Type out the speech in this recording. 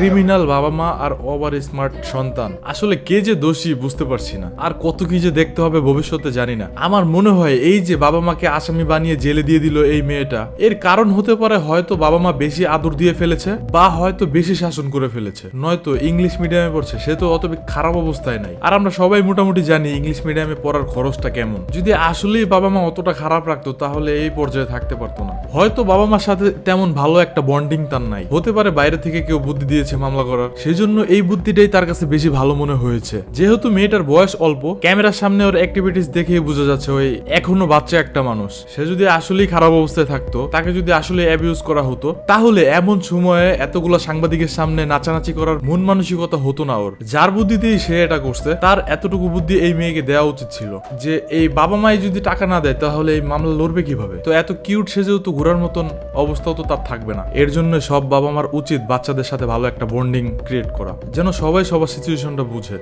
Criminal বাবা মা আর over smart সন্তান, আসলে কে যে দোষী বুঝতে পারছি না। আর কত কি যে দেখতে হবে ভবিষ্যতে জানি না। আমার মনে হয় এই যে বাবা মাকে আসামি বানিয়ে জেলে দিয়ে দিল এই মেয়েটা, এর কারণ হতে পারে হয়তো বাবা মা বেশি আদর দিয়ে ফেলেছে বা হয়তো বেশি শাসন করে ফেলেছে, নয়তো ইংলিশ মিডিয়ামে পড়ছে, সে তো অত খারাপ অবস্থায় নাই। আর আমরা সবাই মোটামুটি জানি ইংলিশ মিডিয়ামে পড়ার খরচটা কেমন। যদি আসলেই বাবা মা অতটা খারাপ রাখতো তাহলে এই পর্যায়ে থাকতে পারতো না। হয়তো বাবা মার সাথে তেমন ভালো একটা বন্ডিং তার নাই, হতে পারে বাইরে থেকে কেউ বুদ্ধি দিয়েছে মামলা করার, সেজন্য এই বুদ্ধিটাই তার কাছে বেশি ভালো মনে হয়েছে। যেহেতু মেয়েটার বয়স অল্প, ক্যামেরার সামনে ওর অ্যাক্টিভিটিস দেখেই বোঝা যাচ্ছে ওই এখনো বাচ্চা একটা মানুষ। সে যদি আসলেই খারাপ অবস্থায় থাকতো, তাকে যদি আসলে অ্যাবিউজ করা হতো, তাহলে এমন সময়ে এতগুলো সাংবাদিকের সামনে নাচানাচি করার মন মানসিকতা হতো না ওর। যার বুদ্ধিতেই সে এটা করছে, তার এতটুকু বুদ্ধি এই মেয়েকে দেওয়া উচিত ছিল যে এই বাবা মাই যদি টাকা না দেয় তাহলে এই মামলা লড়বে কিভাবে। তো এত কিউট সেজেও তো ঘোরার মতন অবস্থাও তো তার থাকবে না। এর জন্য সব বাবা মার উচিত বাচ্চাদের সাথে ভালো একটা বন্ডিং ক্রিয়েট করা, যেন সবাই সবার সিচুয়েশনটা বুঝে।